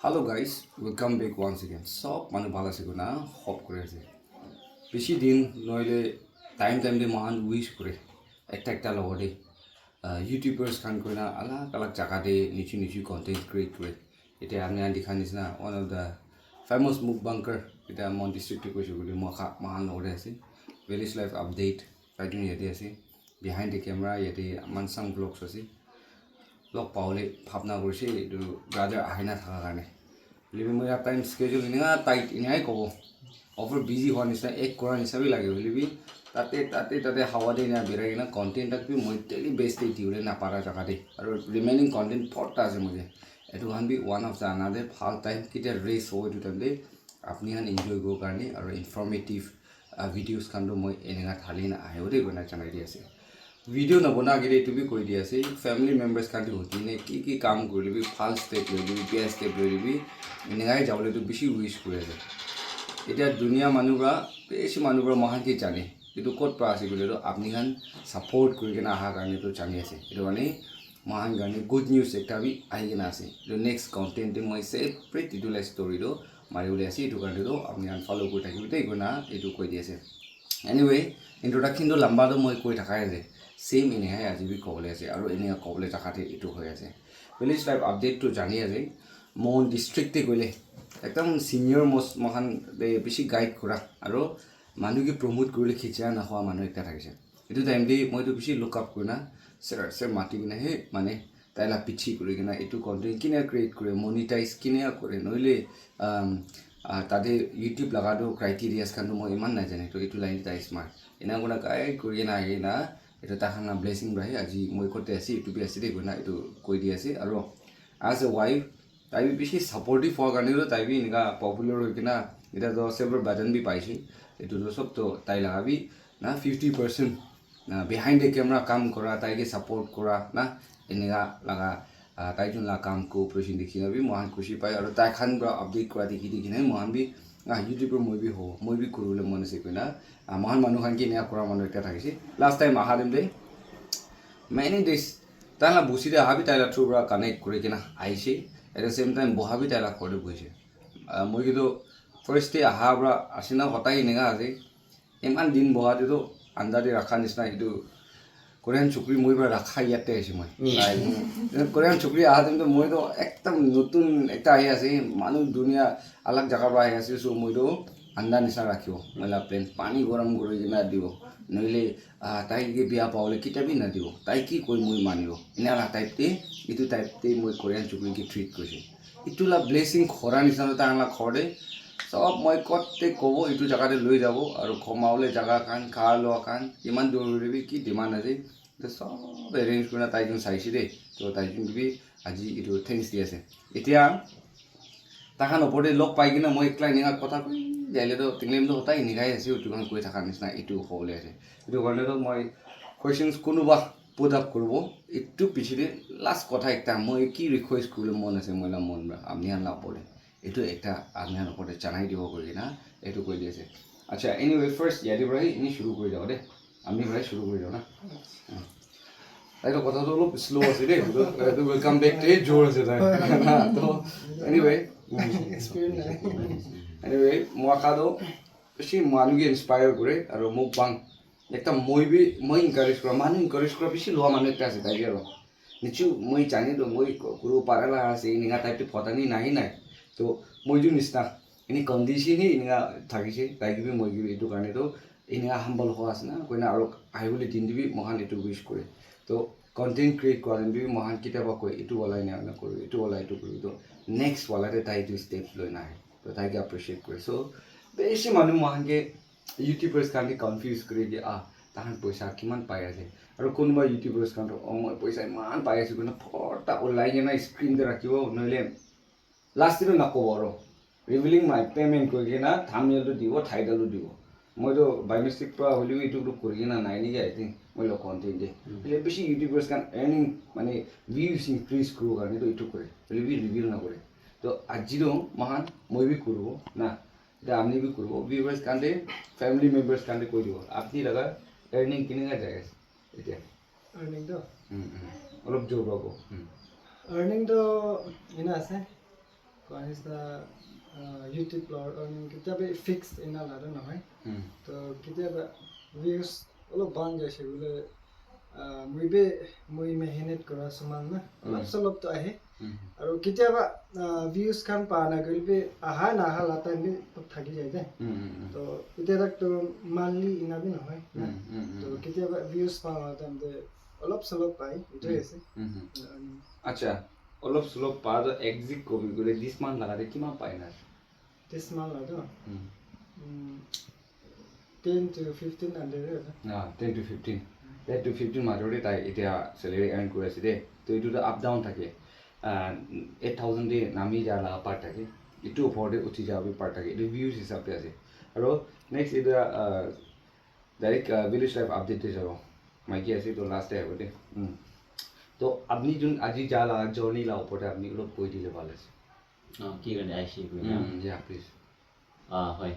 Hello guys, welcome back once again. সব মানুহ ভাল আছে না হপ করে আছে বেশি দিন নইলে টাইম দে মান উইশ করে একটা লগতে ইউটিউবার্স খান করে না আলাগ আলাগ জায়গাতে নিচু কন্টেন্ট ক্রিয়েট করে এটা আমি দেখা নিচিনা ওয়ান অফ দ্য ফেমাস মুখ বাংকার এটা মন ডিস্ট্রিক্টে কৈছোঁ বুলি মহান লগতে আছে ভিলেজ লাইফ আপডেট তাইটো ইয়াতে আছে বিহাইণ্ড দ্য কেমেৰা ইয়াতে মানচাং ব্লগছ আছে লগ পাওঁলে ভাবনা কৰিছে এইটো ব্ৰাদাৰ আহে না থকাৰ কাৰণে লিবি মই টাইম স্কেজুল ইনা টাইট ইনাই ক'ব অফাৰ বিজি হোৱাৰ নিচিনা এক কৰাৰ নিচিনাই লাগে লিবি তাতে হাৱা দি না বেৰাই কিনা কণ্টেণ্টক বি মই ডেইলি বেষ্ট দিবলৈ নাপাৰা জেগাতে আৰু ৰিমেইনিং কণ্টেণ্ট ফৰ্টা আছে মই এইটো কান B one of the another ভাল টাইম কেতিয়া ৰেচ হ'ব এইটো টাইমতে আপুনি খান এনজয় কৰিবৰ কাৰণে আৰু ইনফৰ্মেটিভ ভিডিঅ'জ খানটো মই এনেকুৱা ঢালি আহেও দেই গৈ জনাই দি আছে ভিডিও নবনাগিলে এইটো বি কৈ দি আছে ফেমিলি মেম্বাৰ্ছ খান হতিনে কি কাম কৰি লবি ভাল ষ্টেপ লৈ লবি বেয়া ষ্টেপ লৈ লবি এনেকাই যাবলৈতো বেছি উইচ কৰি আছে এতিয়া দুনিয়া মানুহবোৰা বেছি মানুহবোৰা মহান কি জানে এইটো ক'ত পৰা আছে বুলিতো আপুনি খান ছাপৰ্ট কৰি কিনে অহাৰ কাৰণেতো জানি আছে এইটো মানে মহান কাৰণে গুড নিউজ একটা বি আহি কিনে আছে এইটো নেক্সট কণ্টেণ্টটো মই ছেপাৰেট এইটো লাইক ষ্টৰিটো মাৰিবলৈ আছে এইটো কাৰণেতো আপুনি খান ফ'ল' কৰি থাকিব দেই গৈ না এইটো কৈ দি আছে এনিৱে ইন্ট্ৰডাকশ্যনটো লম্বাটো মই কৈ থাকাই আছে সেম এনেহাই আজি বি ক'বলৈ আছে আৰু এনেকুৱা ক'বলৈ থাকাতে এইটো হৈ আছে ভিলেজ লাইফ আপডেটটো জানি আছে মন ডিষ্ট্ৰিক্টে গ'লে একদম ছিনিয়ৰ মষ্ট মহান বেছি গাইড কৰা আৰু মানুহকে প্ৰমোট কৰিলে খিচিৰা নোখোৱা মানুহ এটা থাকিছে এইটো টাইম দি মইতো বেছি লুক আপ কৰি না চেৰ মাতি কিনে সেই মানে তাইলা পিছি কৰি কিনে এইটো কণ্টেণ্ট কিনে ক্ৰিয়েট কৰে মনিটাইজ কিনে কৰে নহ'লে তাতে ইউটিউব লগাটো ক্ৰাইটেৰিয়াছ খানটো মই ইমান নাজানে তো এইটো লাইন তাই স্মাৰ্ট এনেকুৱা গাইড কৰি কিনে আহি না এইটো তাহান ব্লেছিং ৰাহি আজি মই ক'তে আছে ইউটিউবে আছে দেই গৈ না এইটো কৈ দি আছে আৰু এজ এ ৱাইফ তাই বি বেছি ছাপৰ্টিভ হোৱাৰ কাৰণেও তাই বি এনেকুৱা পপুলাৰ হৈ কিনা এতিয়াতো চেভাৰ বাটন বি পাইছে এইটোতো চবতো তাই লগাবি না 50% বিহাইণ্ড দ্য কেমেৰা কাম কৰা তাইকে ছাপৰ্ট কৰা না এনেকুৱা লগা তাই যোন কাম কোঅপাৰেশ্যন দেখি বি মহান খুচি পায় আৰু তাই খান পৰা আপডেট কৰা দেখি কিনে মহান বি ইউটিউবৰ মই বি হ'ব মই বি কৰিবলৈ মন আছে কৈ না মহান মানুহ খান কি এনেকুৱা কৰা মানুহ এটা থাকিছে লাষ্ট টাইম আহা দিম দেই মেনি ডেজ তাইলা বসিতে আহাবি তাইলা থ্ৰুৰ পৰা কানেক্ট কৰি কিনে আহিছে এট দ্য চেম টাইম বহাবি তাইলা ঘৰতে বহিছে মই কিন্তু ফাৰ্ষ্ট ডে আহাৰ পৰা আছিনা সদায় এনেকুৱা আছে ইমান দিন বহাতেতো আঞ্জাতে ৰখা নিচিনা এইটো কোৰিয়ান চুকৰি মই পৰা ৰখা ইয়াতে আহিছোঁ মই কোৰিয়ান চুকৰি অহা টাইমতো মইতো একদম নতুন এটা আহি আছে মানুহ দুনিয়া আলাগ জেগাৰ পৰা আহি আছে চ' মইতো আঞ্জা নিচিনা ৰাখিব মইলা প্লেন পানী গৰম কৰি কিনে দিব নহ'লে তাইকে বিয়া পাবলৈ কিতাপি নাদিব তাই কি কৈ মই মানিব এনেকুৱা টাইপতে এইটো টাইপতে মই কোৰিয়ান চুকৰিকে ট্ৰিট কৰিছোঁ এইটো লা ব্লেছিং খৰা নিচিনা তাৰ ঘৰতে চব মই ক'তে ক'ব এইটো জেগাতে লৈ যাব আৰু কমাবলৈ জেগা কাণ খা লোৱা কাণ ইমান দৌৰিবি কি ডিমাণ্ড আছে চব এৰেঞ্জ কৰি তাইজন চাইছে দেই তো তাইজন বি আজি এইটো থেংকছ দি আছে এতিয়া তাহান ওপৰতে লগ পাই কিনে মই একলা এনেকুৱা কথা কৈ যাইলেতো টিংলিমটো সদায় এনেকাই আছে এইটোখন কৈ থকাৰ নিচিনা এইটো হ'বলৈ আছে এইটো কাৰণেতো মই কুৱেশ্যনছ কোনোবা পুট আপ কৰিব এইটো পিছতে লাষ্ট কথা একটা মই কি ৰিকুৱেষ্ট কৰিবলৈ মন আছে মইলা মন আপুনি হান ওপৰতে এইটো একটা আপুনি হান ওপৰতে জানাই দিব কৰি না এইটো কৈ দি আছে আচ্ছা এনিৱে ফাৰ্ষ্ট ইয়াতে পৰাই এনেই শুৰু কৰি যাওঁ দেই আমি পৰাই শুৰু কৰি যাওঁ না তাইতো কথাটো অলপ শ্ল' আছে দেই এইটো ৱেলকাম বেক টে জোৰ আছে তাই তো এনিৱে মই খাদো বেছি মানুহকে ইনস্পায়াৰ কৰে আৰু মোক বাং একটা মই ইনকাৰেজ কৰা মানুহ ইনকাৰেজ কৰা বেছি লোৱা মানুহ এটা আছে তাইকে আৰু নিশ্চয় মই জানিতো মই কৰিব পাৰা আছে এনেকুৱা টাইপটো ফটানি নাই তো মইতো নিচিনা এনেই কণ্ডিশ্যনেই এনেকুৱা থাকিছে তাইক বি মই কিবি এইটো কাৰণেতো এনেকুৱা হাম্বল হোৱা আছে না কইনা আৰু আহিবলৈ দিন দিবি মহান এইটো উইচ কৰে তো কণ্টেণ্ট ক্ৰিয়েট কৰা দিবি মহান কেতিয়াবা কয় এইটো ওলাই নাই কৰোঁ এইটো ওলাই এইটো কৰোঁ তো নেক্সট ওলাতে তাই এইটো ষ্টেপছ লৈ নাহে তো তাইকে এপ্ৰিচিয়েট কৰে চ' বেছি মানুহ মহানকে ইউটিউবাৰ্ছ কাৰণে কনফিউজ কৰি দিয়ে তাহান পইচা কিমান পাই আছে আৰু কোনোবা ইউটিউবাৰ্ছ কাৰণে মই পইচা ইমান পাই আছোঁ কিন্তু ফটা ওলাই কিনে স্ক্ৰীণতে ৰাখিব নহ'লে লাষ্টটো নক'ব আৰু ৰিভিলিং মাই পে'মেণ্ট কৰি কিনে থাম্বনেইলটো দিব টাইটেলটো দিব মইতো বাই মিষ্টেক পৰা হ'লেও এইটো কৰি কিনে নাই নেকি আই থিংক মই লগ কণ্টেণ্ট দিয়ে বেছি ইউটিউবাৰ্ছ কাৰণ এৰ্নিং মানে ভিউজ ইনক্ৰিজ কৰিব কাৰণেতো এইটো কৰে ৰিভিল নকৰে তো আজিতো মহান মই বি কৰিব না এতিয়া আপুনি বি কৰিব ভিউৱাৰ্ছ কাৰণে ফেমিলি মেম্বাৰ্ছ কাৰণে কৈ দিব আপুনি লগা এৰ্নিং কেনেকুৱা যায় আছে এতিয়া আৰ্নিংটো অলপ জোৰ পাব আৰ্নিংটো এনে আছে is the YouTube kita be fixed ina la no hai to kita ba views olo bang jaise bole moi mehnat kora saman na alap salop to ahe aro kita ba views kan pa na gilbe aha na ha la time be to thaki jai de to ite tak to monthly ina bi no hai to kita ba views pa la time de alap salop pai ite ase acha অলপ slope পা তো exit কবি গলে this মান লাগাতে কিমান পাই না this month la do 10 to 15 under না 10 to 15 10 to 15 মাজৰে তাই এতিয়া স্যালাৰি আৰ্ন কৰি আছে দে তো এইটো আপ ডাউন থাকে 8000 দে নামি যা লাগা পাৰ থাকে ইটো ওপৰতে উঠি যাবি পাৰ থাকে এইটো ভিউজ হিচাপে আছে আৰু নেক্সট এটা ডাইৰেক্ট ভিলেজ লাইফ আপডেট যাব মাইকি আছে তো লাষ্ট ডে হ'ব দে তো আপনি যোন আজি যা লাগা জার্নি লা ওপৰতে আপনি অলপ কৈ দিলে ভাল আছে কি কাৰণে আইছি ইয়া প্লিজ হয়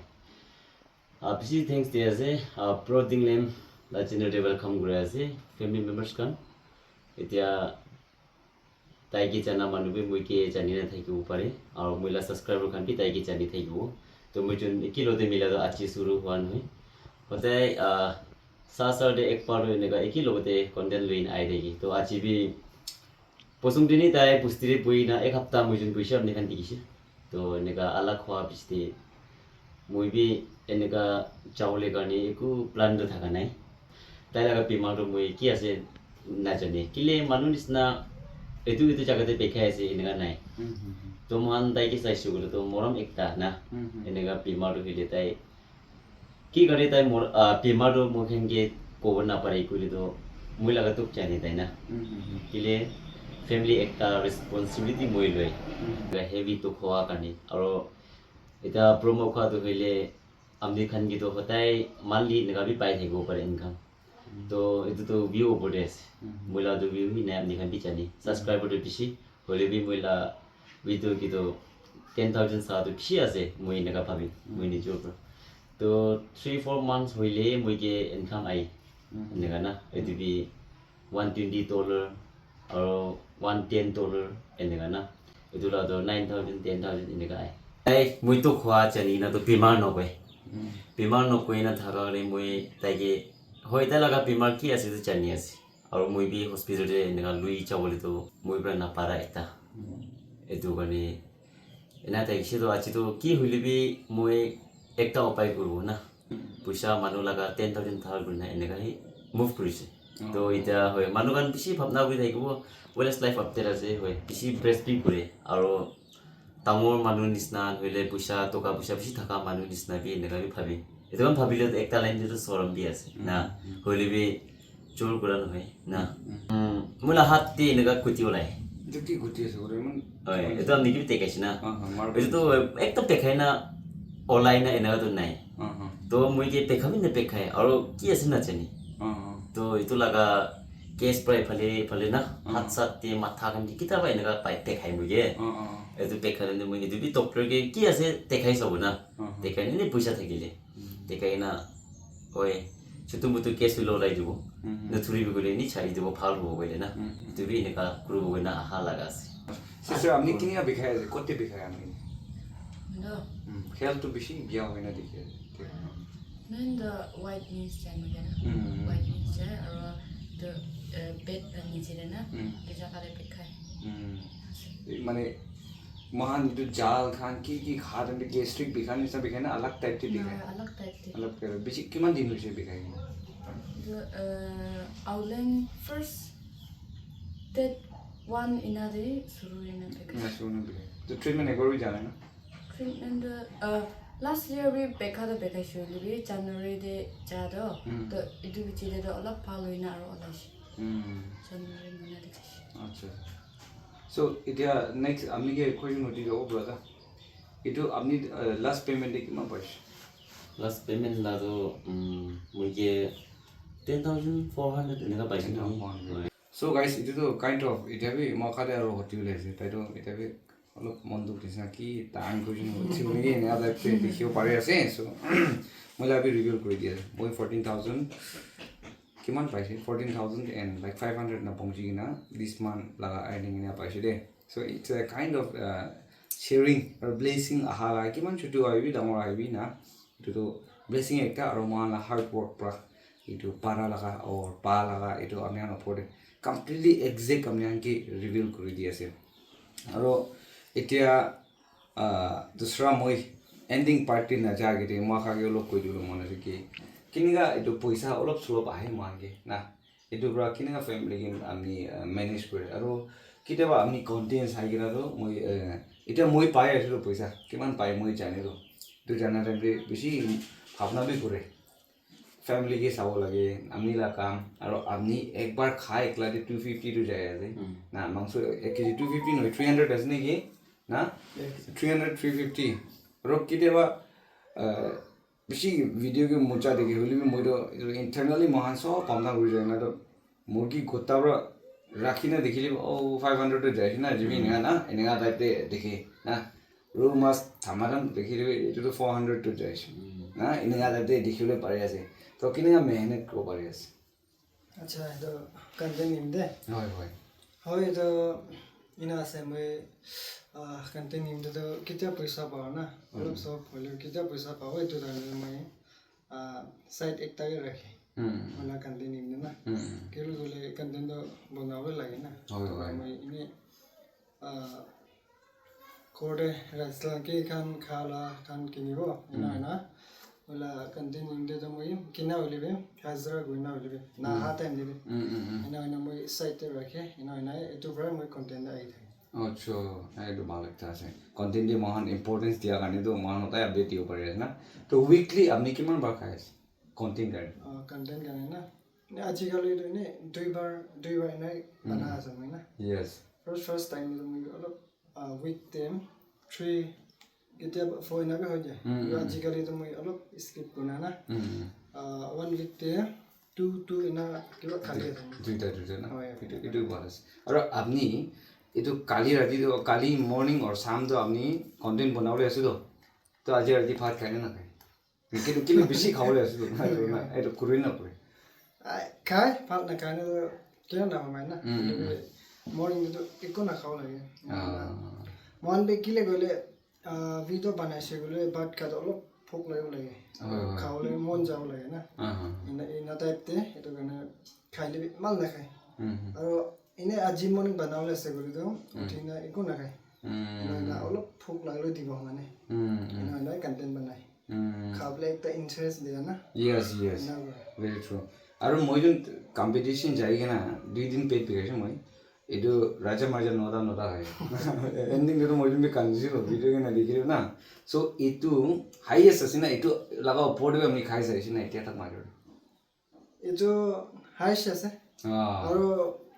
বেছি থ্যাংকস দিয়া আছে প্ৰ দিংলেম লাচিনতে ওয়েলকাম কৰি আছে ফ্যামিলি মেম্বাৰ্স কান এতিয়া তাইকি জানা মানুহে মইকে জানি না থাকিব পাৰে আৰু মইলা সাবস্ক্ৰাইবাৰ কান তাইকি জানি থাকিব তো মই যোন একিলোতে মিলাটো আজি শুরু হোৱা নহয় সদায় সাসারডে এক পার এনেকা একই লগতে কন্টেন্ট লইন আই থাকি তো আজি বি প্রথম দিনই তাই পুস্তিরে বই না এক সপ্তাহ মই যোন পয়সা আপনি খান দেখিছে তো এনেকা আলাগ হওয়া পিছতে মই বি এনেকা চাউলে কাৰণে একো প্লান থাকা নাই তাই লাগা বেমাৰটো মই কি আছে নাজানে কিলে মানুহ নিচিনা এইটো জায়গাতে দেখাই আছে এনেকা নাই তো মহান তাইকে চাইছো গ'লে তো মৰম একটা না এনেকা বেমাৰটো হইলে তাই কি কৰে তাই মোৰ বেমাৰটো মোক হেংগে ক'ব নাপাৰে কইলে তো মই লাগা তোক জানি তাই না কিলে ফ্যামিলি একটা রেসপন্সিবিলিটি মই লয় হেভি তো খোৱা কাৰণে আৰু এটা প্ৰমো খোৱাটো হইলে আমি খান গিতো সদায় মানলি নেগাবি পাই থাকিব পাৰে ইনকাম তো এটো তো ভিউ ওপৰতে আছে মইলা তো ভিউ হি নাই আমি খান বিচানি সাবস্ক্ৰাইবাৰটো বেছি হলে বি মইলা ভিডিও গিতো 10000 সাটো বেছি আছে মই নেগা ভাবি মই নিজৰ পৰা তো 3-4 months হইলে মইকে ইনকাম আই নেগা না এটো বি $120 আৰু $110 এনেকা না এটো লা তো 9000 10000 এনেকা আই এই মই তো খোৱা জানি না তো বেমাৰ নকয় না থাকালে মই তাইকে হয় তাই লাগা বেমাৰ কি আছে তো জানি আছে আৰু মই বি হস্পিটালে এনেকা লুই যাবলৈ তো মই পৰা নাপাৰা এটা এটো কাৰণে এনা তাইছে তো আজি তো কি হইলে বি মই একটা উপায় করব না পয়সা মানুহ লাগা 10000 থাল গুনা এনেকা হি মুভ কৰিছে তো এটা হয় মানুহ গান বেছি ভাবনা কৰি থাকিব ওয়েলস লাইফ আপডেট আছে হয় বেছি ব্ৰেস্টিং কৰে আৰু তামৰ মানুহ নিচিনা হইলে পয়সা টকা পয়সা বেছি থাকা মানুহ নিচিনা বি এনেকা বি ভাবি এটা কাম ভাবিলে একটা লাইন যেটো সরম বি আছে না হইলে বি জোর কৰা নহয় না মোলা হাততে এনেকা কুটি ওলাই এটা কি গুটি আছে ওরে মান হয় এটা আমি কি দেখাইছি না এটা তো একটা দেখাই না ওলাই না এনেকা তো নাই তো মই কি দেখাবি না দেখাই আৰু কি আছে না জানি তো itu laga case pray phale na hat sat te matha kan kita ba enaka pai dekhai muge etu dekhale ne muge du bi doctor ke ki ase dekhai sobu na dekhai ne puisa thakile dekhai na oi chutu mutu case lo lai dibo na thuri bi gole ni chai dibo phal ho gole na du bi enaka kuru go na aha laga ase sister amni kinia bekhai ase kote bekhai amni no health to beshi biya hoina dekhe then the white means channel white means or the bed নিচে না এটা কালে দেখায় মানে মহান जो जाल खान की खाद में गैस्ट्रिक बिखान सब बिखाना अलग टाइप के बिखाय अलग कर बेसी किमान दिन होइसे बिखाय the outline first that one in a day शुरू इन बिखाय तो ट्रीटमेंट एक बार भी जाना है ना treatment last year we bekha the bekha shuli we January de jado to idu bichile do alap paloina aro alash January mana de acha so itia next amni ke question hoti jo brother itu amni last payment de kima pais last payment la do muge 10400 এনেকা পাইছি না so guys itu to kind of itia bi moka de aro hoti ulaise tai to itia bi অলপ মন দুখ দিছে কি time question হচ্ছে নেকি এনে আদা দেখিও পাৰি আছে সো মই লাভি ৰিভিউ কৰি দিয়া মই 14000 কিমান পাইছে 14000 and like 500 না পहुঁচি না this month লাগা earning না পাইছে দে so it's a kind of sharing or blessing ahala kiman chutu aibi damor aibi na itu to blessing ekta aro mohan hard work pra itu para laga or pa laga itu amian opore completely exact amian ki reveal kuri di ase aro etia dusra moi ending party na jagete ma khage lok koi dilu mone ase ki kiniga itu poisa olop slop ahe mange na itu bra kiniga family ki ami manage kore aro kitaba ami content saigina ro moi এটা মই পাই আছিলো পয়সা কিমান পাই মই জানি रो তো জানা টাইমে বেশি ভাবনা বি করে ফ্যামিলি কে চাব লাগে আমিলা কাম আৰু আপনি একবার খাই একলাতে 250 তো যায় আছে না মাংস 1 কেজি 250 নয় 300 আছে নাকি না 300 350 আৰু কিতেবা বেশি ভিডিও কে মোচা দেখি হলি মই তো ইন্টাৰনালি মহান সব কামনা কৰি যায় না তো মুরগি গোটাবরা রাখি না দেখিলে ও 500 তো যায় না জিবি না এনেগা টাইপে দেখি না রৌ মাছ থামারাম দেখিলে এটো তো 400 তো যায় না এনেগা টাইপে দেখিলে পারে আছে তো কিনেগা মেহনত কো পারে আছে আচ্ছা তো কন্টেন্ট নিম দে হয় হয় হয় তো ইনা আছে মই কন্টেন্ট নিম তো কিটা পয়সা পাও না অলপ সব হলে কিটা পয়সা পাও এটো তারে মই সাইড একটাকে রাখি ওলা কন্টেন্ট নিম না কেলো গলে কন্টেন্ট তো বনাবে লাগে না হয় হয় মই ইনে কোডে রেস্টুরেন্ট কে খান খালা খান কিনিব না না ওলা কন্টেন্ট নিম দে তো মই কিনা হলিবে হাজরা গইনা হলিবে না হাতে নিবে না মই সাইডে রাখে না এটো পরে মই কন্টেন্ট আই থাকে আচ্ছা এইটো ভাল একটা আছে কন্টেন্ট দি মহান ইম্পর্টেন্স দিয়া কাৰণে তো মহান হতাই আপডেট দিব পাৰে না তো উইকলি আপনি কিমান বাৰ খাই আছে কন্টেন্ট কাৰণে কন্টেন্ট কাৰণে না আজিকালি তো নে দুইবাৰ নাই বানা আছে মই না ইয়েস ফার্স্ট টাইম তো মই অলপ উইক টাইম 3 কেতিয়াবা 4 নাবে হৈ যায় আজিকালি তো মই অলপ স্কিপ কৰিনা না 1 উইক তে 2 না কিবা খালি আছে দুইটা না এটো ভাল আছে আৰু আপনি এটো কালি ৰাতি কালি মৰ্নিং और शाम তো আপনি কন্টেন্ট বনাবলে আছিল তো আজি ৰাতি ভাত খাই না খাই কিন্তু বেশি খাবলে আছিল না এটো করি না পরে খাই ভাত না খাই না কেন না হয় না মর্নিং তো একো না খাও লাগে মন বেকিলে গলে ভিডিও বানাইছে গলে ভাত খাত অলপ ভোক লাগে খাওলে মন যাব লাগে না ইনা টাইপতে এটো কাৰণে খাইলে মাল না খাই আৰু ইনে আজি মর্নিং বানাবলে আছে গলে তো উঠিনা একো না খাই না অলপ ভোক লাগলে দিব মানে না কন্টেন্ট বানাই খাবলে একটা ইন্টারেস্ট দিয়া না ইয়েস ভেরি ট্রু আৰু মই যোন কম্পিটিশন যাই না 2 দিন পেট পেছে মই এটো রাজা মার্জা নদা হয় এন্ডিং তো মই যোন কানজি ভিডিও কে না দেখিলো না সো এটো হাইয়েস্ট আছে না এটো লাগা পড়বে আমি খাই যাইছি না এটা তাক মারো এটো হাইয়েস্ট আছে আৰু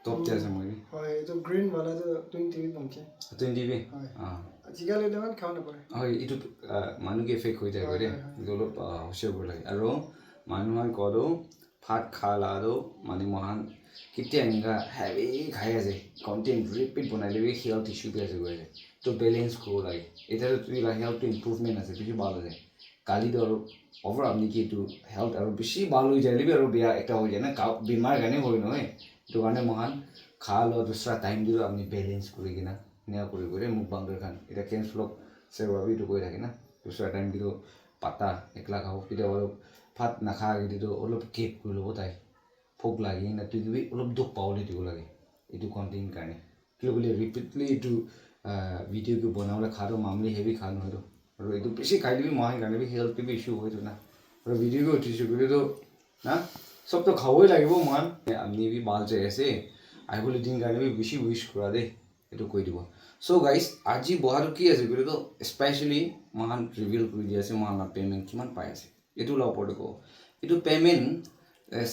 টপ তে আছে মই হয় এটো গ্রিন वाला তো 20 পঞ্চে 20 বি আজিকালি দেমান খাও না পৰে হয় এটো মানুকে এফেক্ট হৈ যায় গৰে অলপ হসে বলে আৰু মানুহে কৰো ভাত খালাৰো মানে মহান কিতিয়া এনেকা হেভি খাই আছে কন্টেন্ট রিপিট বনাইলে হেলথ ইস্যু বি আছে গরে তো ব্যালেন্স করো লাগে এটা তো হেলথ ইমপ্রুভমেন্ট আছে বেশি ভালো যায় কালি তো ওভার আপনি কি একটু হেলথ আর বেশি ভালো হয়ে যায় আর বেয়া একটা হয়ে যায় না বেমার গানে হয় নয় তো কাৰণে মহান খালো দুসরা টাইম দিলো আপনি ব্যালেন্স করে কিনা নেওয়া করে মুখ বাংলার খান এটা কেন্স ফ্লক সেভাবে একটু করে থাকে না দুসরা টাইম দিলো পাতা একলা খাও কেতিয়া ভাত নাখা কিন্তু অলপ কেপ কৰি ল'ব তাই ভোক লাগে না তুই দিবি অলপ দুখ পাবলৈ দিব লাগে এইটো কন্টেন্ট কাৰণে কিয় বোলে ৰিপিটলি এইটো ভিডিঅ'টো বনাবলৈ খাটো মামলি হেভি খা নহয়তো আৰু এইটো বেছি খাই দিবি মহান কাৰণে হেল্থটো বি ইছ্যু হয়তো না আৰু ভিডিঅ'টো উঠিছোঁ বুলিতো না চবতো খাবই লাগিব মহান আপনি বি ভাল চাই আছে আহিবলৈ দিন কাৰণে বি বেছি উইচ কৰা দেই এইটো কৈ দিব চ' গাইজ আজি বহাটো কি আছে বুলিতো স্পেচিয়েলি মহান ৰিভিল কৰি দি আছে মহানৰ পে'মেণ্ট কিমান পাই আছে এইটো ওলাব পৰে কওঁ এইটো পে'মেণ্ট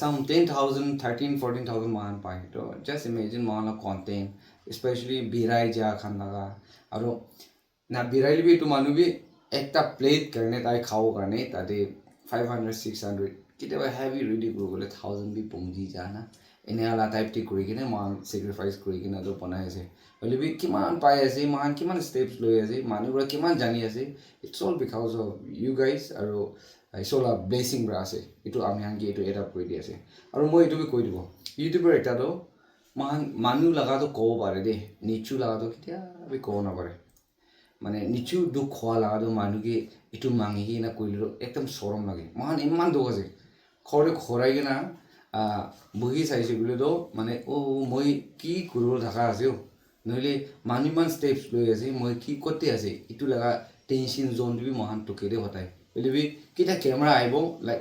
some 10,000 13-14,000 মান পায় তো জাস্ট ইমেজিন মহানৰ কণ্টেণ্ট স্পেচিয়েলি বিৰাই যা খান লগা আৰু না বিৰাইলে বি এইটো মানুহ বি একটা প্লেট কাৰণে তাই খাব কাৰণে তাতে 500-600 কেতিয়াবা হেভি ৰেডি কৰিবলৈ 1000 বি পংজি যা না এনেলা টাইপটি কৰি কিনে মহান চেক্ৰিফাইচ কৰি কিনে তো বনাই আছে হ'লে বি কিমান পাই আছে মহান কিমান ষ্টেপছ লৈ আছে মানুহবোৰে কিমান জানি আছে it's all because of you guys আৰু ইছলা ব্লেছিং পৰা আছে এইটো আমি আনকি এইটো এড আপ কৰি দি আছে আৰু মই এইটো কৈ দিব ইউটিউবৰ এটাতো মানুহ লগাটো ক'ব পাৰে দেই নিচু লগাটো কেতিয়াবা ক'ব নাপাৰে মানে নিচু দুখ খোৱা লাগাটো মানুহকে এইটো মাঙি কিনা কৰিলেও একদম চৰম লাগে মহান ইমান দুখ আছে খৰে খৰাই কিনা বহি চাইছে বুলিতো মানে মই কি কৰিব থকা আছে নহ'লে মানুহ ইমান ষ্টেপছ লৈ আছে মই কি ক'তে আছে এইটো লগা টেনশ্যন জোনটো মহান টুকেৰে হতাই বুলিবি কেতিয়া কেমেৰা আহিব লাইক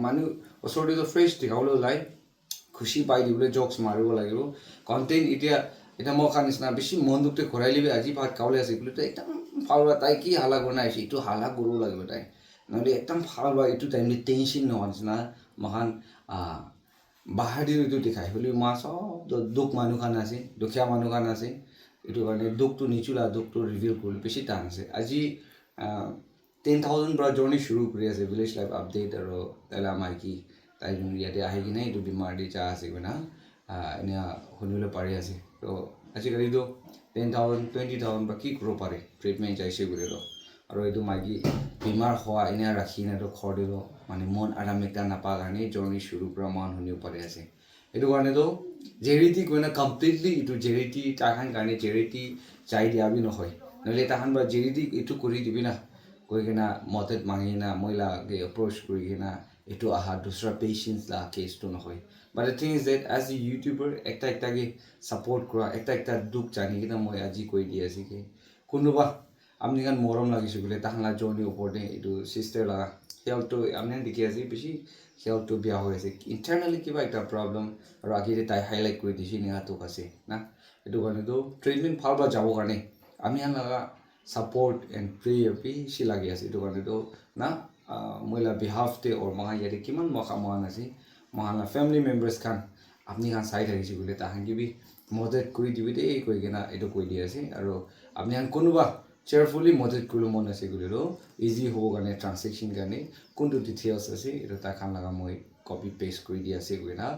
মানুহ ওচৰতে ফ্ৰেছ দেখাবলৈ ওলাই খুচি পাই দিবলৈ জকছ মাৰিব লাগিব কণ্টেণ্ট এতিয়া মই খাৰ নিচিনা বেছি মন দুখতে ঘূৰাই লিবি আজি ভাত খাবলৈ আছে বুলি একদম ভাল বা তাই কি হালা কৰি আহিছে এইটো হালা কৰিব লাগিব তাই নহ'লে একদম ভাল বা এইটো টাইমলি টেনশ্যন নোহোৱা নিচিনা মহান বাহাদুৰ এইটো দেখাই বুলি মা চব দুখ মানুহ খান আছে দুখীয়া মানুহ খান আছে এইটো কাৰণে দুখটো নিচুলা দুখটো ৰিভিল কৰিবলৈ বেছি টান আছে আজি 10,000 পৰা জাৰ্ণি শুৰু কৰি আছে ভিলেজ লাইফ আপডেট আৰু তাইলা মাইকী তাই ইয়াতে আহি কিনে এইটো বেমাৰ দি যা আছে না এনে শুনিবলৈ পাৰি আছে তো আজিকালিতো 10,000 20,000 বা কি কৰিব পাৰে ট্ৰিটমেণ্ট যাইছে বুলিতো আৰু এইটো মাইকী বেমাৰ হোৱা এনে ৰাখি নাইতো ঘৰ দিব মানে মন আৰাম এটা নাপা কাৰণে জাৰ্ণি শুৰু পৰা মান শুনিব পাৰি আছে এইটো কাৰণেতো জেৰিটি কৈনা কমপ্লিটলি এইটো জেৰিটি তাহান কাৰণে জেৰিটি যাই দিয়াবি নহয় নহ'লে তাহান বা জেৰিটি এইটো কৰি দিবি না কৈ কিনা মদত মাঙি না মহিলাকে এপ্ৰ'চ কৰি কিনা এইটো আহা দুসৰা পেচেঞ্চ লা কেছটো নহয় but the thing is that as a YouTuber একটা ছাপৰ্ট কৰা একটা দুখ জানি কিনা মই আজি কৈ দি আছোঁ কি কোনোবা আপুনি কাৰণ মৰম লাগিছে বোলে তাহাঁলা জৰ্ণিৰ ওপৰতে এইটো চিষ্টাৰ লগা হেল্থটো আপুনি দেখি আছে বেছি হেল্থটো বেয়া হৈ আছে ইণ্টাৰনেলি কিবা এটা প্ৰব্লেম আৰু আগেতে তাই হাইলাইট কৰি দিছে নেহাটোক আছে না এইটো কাৰণেতো ট্ৰিটমেণ্ট ভাল বা যাবৰ কাৰণে আমি লগা support and prayer বেছি লাগি আছে এইটো কাৰণেতো না মহিলা বিহাফতে অৰ মহা ইয়াতে কিমান মখা মহান আছে মহানা ফেমিলি মেম্বাৰ্ছ খান আপুনি খান চাই থাকিছে বোলে তাহান কিবি মদত কৰি দিবি দেই কৈ কিনা এইটো কৈ দি আছে আৰু আপুনি খান কোনোবা চেয়াৰফুলি মদত কৰিব মন আছে বুলিতো ইজি হ'ব কাৰণে ট্ৰান্সেকশ্যন কাৰণে কোনটো ডিটেইলছ আছে এইটো তাৰ খান লগা মই কপি পেষ্ট কৰি দি আছে কৈ না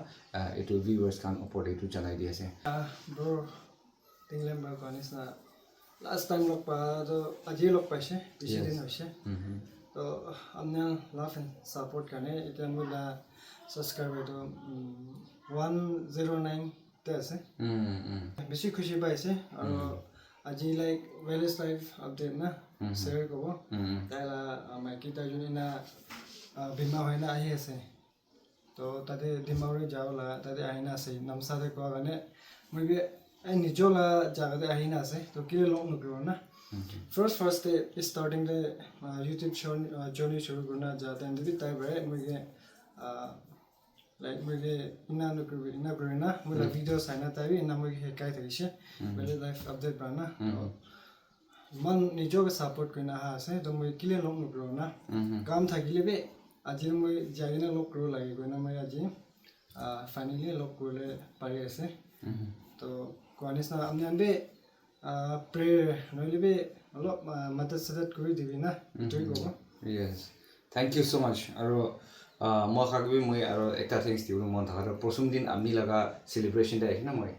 এইটো ভিউৱাৰ্ছ খান ওপৰত এইটো জনাই দি আছে ব্ৰ টিংলেম বা নিচিনা লাষ্ট টাইম লগ পাতো আজিয়ে লগ পাইছে বেছি দিন হৈছে তো আপোনাৰ লাভ এণ্ড ছাপৰ্ট কাৰণে এতিয়া মোৰ ছাবস্ক্ৰাইবাৰটো 109তে আছে বেছি খুচি পাইছে আৰু আজি লাইক ভিলেজ লাইফ আপডেট না শ্বেয়াৰ ক'ব তাইলা মাইকী তাইজনী না বেমাৰ হৈ না আহি আছে তো তাতে ডিমাগুৰি যাব লগা তাতে আহি না আছে নামচাতে কোৱা কাৰণে মই নিজৰ জাগাতে আহি না আছে তো কি লগ নকৰিব না ফাৰ্ষ্ট ষ্টাৰ্টিংতে ইউটিউব জাৰ্ণি শুৰু কৰোঁ না যাতে যদি তাই পাৰে মই লাইক মই ইনা নকৰিবি না মই ভিডিঅ' চাই না তাই ইনা মই শিকাই থাকিছে বেলেগ লাইফ আপডেট পৰা না ইমান নিজকে ছাপৰ্ট কৰি না অহা আছে তো মই কিলে লগ নকৰিব না কাম থাকিলে বে আজি মই যাই কিনে লগ কৰিব লাগে গৈ না মই আজি ফাইনেলি লগ কৰিলে পাৰি আছে তো কোৱা নিচিনা আপুনি আনবে প্ৰেয়াৰ নহ'লে বে অলপ মদত চদত কৰি দিবি না এইটোৱে ক'ব য়েছ থেংক ইউ ছ' মাছ আৰু মই খাকবি মই আৰু এটা থিংছ দিবলৈ মন থকা প্ৰথম দিন আমি লগা চেলিব্ৰেশ্যন এটা আহিছে না মই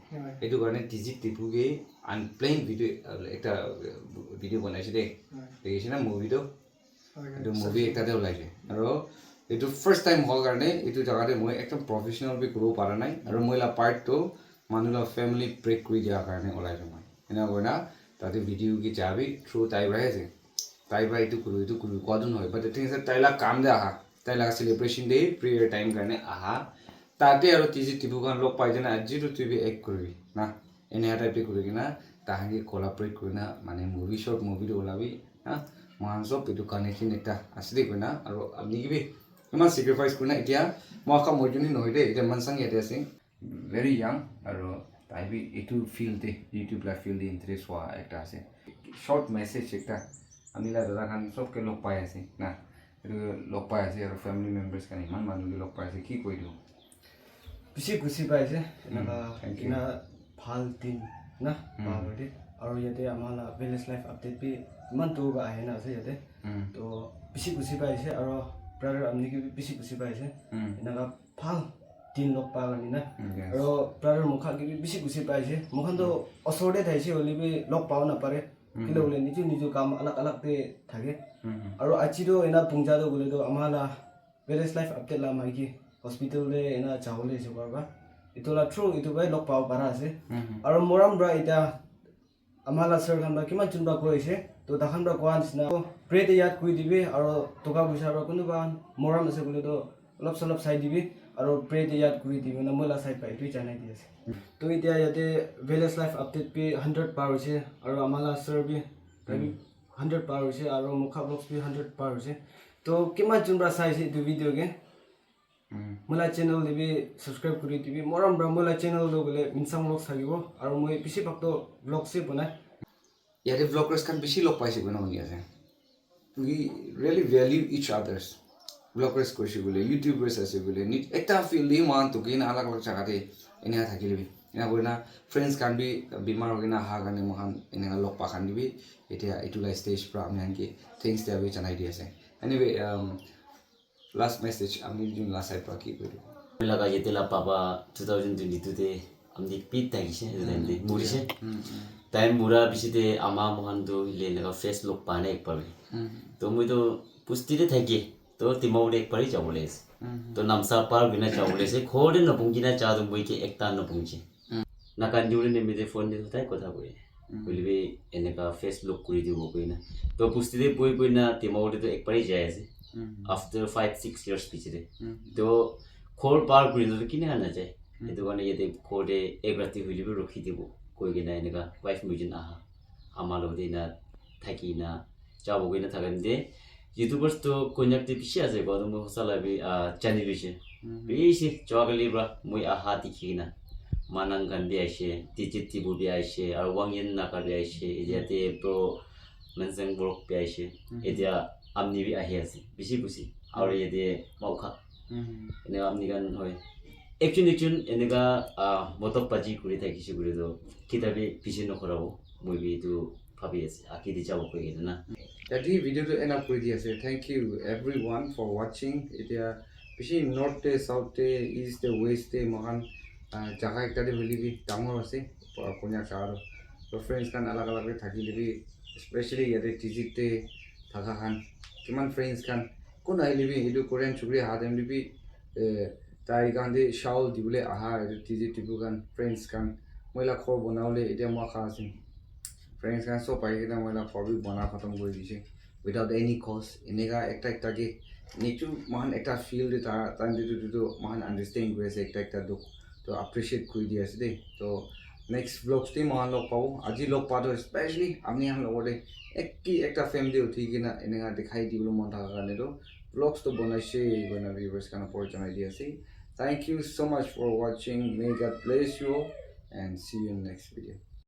এইটো কাৰণে টিজিত টিপুকে আনপ্লেইন এটা ভিডিঅ' বনাইছে দেই দেখিছে না মুভিটো এইটো মুভি এটাতে ওলাইছে আৰু এইটো ফাৰ্ষ্ট টাইম হোৱাৰ কাৰণে এইটো জেগাতে মই একদম প্ৰফেচনেল বি কৰিব পৰা নাই আৰু মই পাৰ্টটো মানুহৰ ফেমিলি ব্ৰেক কৰি দিয়াৰ কাৰণে ওলাইছোঁ মই এনেকুৱা কয় না তাতে ভিডিঅ' কি যাবি থ্ৰু তাই পৰাই আছে তাই পৰা এইটো কৰিবি কোৱাটো নহয় বাট ঠিক আছে তাইলা কাম দে আহা তাইলা চেলিব্ৰেশ্যন দে প্ৰেয়াৰ টাইম কাৰণে আহা তাতে আৰু টিজি টিপুখন লগ পাই যেনে আজিতো তুই এক কৰিবি না এনেকুৱা টাইপে কৰি কিনা তাহাঁতি কলাবৰেট কৰি না মানে মুভি শ্বৰ্ট মুভিটো ওলাবি হা মহান চব এইটো কানেকশ্যন এটা আছে দেই কৈ না আৰু আপুনি কিবি ইমান চেক্ৰিফাইচ কৰি না এতিয়া মই আকৌ মৰ্জনী নহয় দেই এতিয়া মানচাং ইয়াতে আছে ভেৰি য়াং আৰু তাই বি এইটো ফিল্ডতে ইউটিউব লাইভ ফিল্ডে ইণ্টাৰেষ্ট হোৱা একটা আছে শ্বৰ্ট মেছেজ একটা আমি দাদা খান চবকে লগ পাই আছে না এইটো লগ পাই আছে আৰু ফেমিলি মেম্বাৰ্ছ কাৰণে ইমান মানুহকে লগ পাই আছে কি কৈ দিওঁ বেছি গুচি পাইছে এনেকুৱা ভাল দিন না পাহৰি আৰু ইয়াতে আমাৰ ভিলেজ লাইফ আপডেট বি ইমান দূৰ আহে না আছে ইয়াতে তো বেছি গুচি পাইছে আৰু ব্ৰাদাৰ আপুনি কি বেছি গুচি পাইছে এনেকুৱা ভাল দিন লগ পোৱা কাৰণে না আৰু ব্ৰাদাৰ মুখা কি বেছি গুচি পাইছে মুখানটো ওচৰতে থাকিছে হ'লে বি লগ পাব নাপাৰে কিন্তু বোলে নিজৰ কাম আলাগ আলাগতে থাকে আৰু আজিতো এনা পুংজাটো বোলেতো আমাৰ ভিলেজ লাইফ আপডেট লা মাইকি হস্পিটেললে এনা যাবলৈ আহিছে কৰবা এইটো থ্ৰু এইটো বাই লগ পাব পাৰা আছে আৰু মৰম ব্ৰা এতিয়া আমাৰ চাৰ খান বা কিমান চোন বা কৈ আছে তো তাখান পৰা কোৱা নিচিনা প্ৰেতে ইয়াত কৰি দিবি আৰু টকা পইচা আৰু কোনোবা মৰম আছে বুলি তো অলপ চলপ চাই দিবি আৰু প্ৰেতে ইয়াত কৰি দিবি না মইলা চাই পাই তুই জানাই দি আছে তো এতিয়া ইয়াতে ভিলেজ লাইফ আপডেট পি 100 পাৰ হৈছে আৰু আমালা সৰ বি 100 পাৰ হৈছে আৰু মুখা ব্লগছ বি 100 পাৰ হৈছে তো কিমান জুনৰা চাইছে এইটো ভিডিঅ'কে মোলা চেনেল দিবি সাবস্ক্ৰাইব কৰি দিবি মৰম ব্ৰা মোলা চেনেল লো গলে ইনসাম ব্লগ থাকিব আৰু মই পিছে পাকটো ব্লগছে বনাই ইয়াতে ব্লগাৰ্স খান বেছি লগ পাইছে কোনে শুনি আছে উই ৰিয়েলি ভ্যালিউ ইচ আদাৰ্স ব্লগাৰ্স কৈছে বোলে ইউটিউবাৰ্স আছে বোলে একটা ফিল্ড মান তো কিনা আলাগ আলাগ জায়গাতে এনে থাকিলবি এনে কৰি না ফ্ৰেণ্ডছ কান বি বিমাৰ হৈ না হা গানে মহান এনে লগ পা খান দিবি এতিয়া এইটো লাই ষ্টেজ পৰা আমি আনকি থিংস দিয়া জানাই দি আছে এনিৱে লাষ্ট মেসেজ আমি যোন লাষ্ট সাইড পৰা কি কইলো লাगा येतेला पापा 2022 তে আমদি পিট তাগিছে দেনদি মুরিছে টাইম মুরা বিসিতে আমা মহানদো লেনগা ফেস লুক পানে একপাবে তো মুই তো পুস্তিতে থাকি তো তিমাউলে একপারি যাবলেস তো নামসা পার বিনা যাবলেস खोडे न पुंगिना चादु मुइके एकता न पुंगि नाकान जुले ने मिदे फोन दे ताई কথা কই বলিবে এনেকা ফেস লুক করি দিব কইনা তো পুস্তিতে বই বইনা তিমাউলে তো একপারি যায় আছে after 5-6 years পিছরে তো খোর পার করি তো কিনে আনা যায় এতো কারণে এতে খোরে এক রাতি হইলিবে রখি দিব কই কিনা এনেকা ওয়াইফ মুজিন আহা আমালো দিনা থাকি না যাবো কইনা থাকেন যে ইউটিউবার্স তো কন্যাক তে পিছে আছে গদম হসালাবি চ্যানেল বিছে বেশি জগালিব্রা মই আহা তিকিনা মানাং গান বি আইছে টিচিত টিবু বি আইছে আর ওয়াংয়েন নাকা বি আইছে এদিয়াতে প্রো মেনসেং ব্রক বি আইছে এদিয়া আমনি বি আহি আছে বেশি বুঝি আর এদিয়ে মাউখা এনে আমনি গান হয় একচুন এনেকা মতক পাজি করে থাকিছে করে তো কিতাবে পিছে নকরাবো মই বি তো ভাবি আছে আকি দি যাব কই না এটি ভিডিওটো এন্ড আপ কৰি দি আছে thank you everyone for watching এতিয়া বেছি নৰ্থে সাউথে ইস্টে ওয়েস্টে মহান জায়গা একটা হলিবি ডাঙৰ আছে কন্যাক আৰু তো ফ্ৰেণ্ডছ খান আলাগ আলাগ থাকি লিবি স্পেশালি ইয়াতে টিজিতে থাকা খান কিমান ফ্ৰেণ্ডছ খান কোন আহিলিবি এইটো কোৰিয়ান চুবুৰী হাতেম লিবি তাই গান্ধী চাউল দিবলে আহা টিজি টিপু খান ফ্ৰেণ্ডছ খান মইলা খৰ বনাওলে এতিয়া মই খা আছিম ফ্ৰেণ্ডছ খান সব পাই কিনা মইলা খৰবি বনা খতম কৰি দিছে উইদাউট এনি কষ্ট এনেকা একটা নিচু মহান একটা ফিল্ড তার দিটো মহান আন্ডারস্ট্যান্ড কৰি আছে একটা দুখ তো অ্যাপ্ৰিশিয়েট কৰি দি আছে দেই তো নেক্সট ব্লগসটি মহান লগ পাব আজি লগ পাতো স্পেশালি আমি আন লগতে একটা ফ্যামিলি উঠি কিনা এনেকা দেখাই দিবলৈ মন থাকা কাৰণে তো ব্লগস তো বনাইছে গনা ভিউয়ার্স কানে পরিচয় দি আছে thank you so much for watching may God bless you and see you in the next video.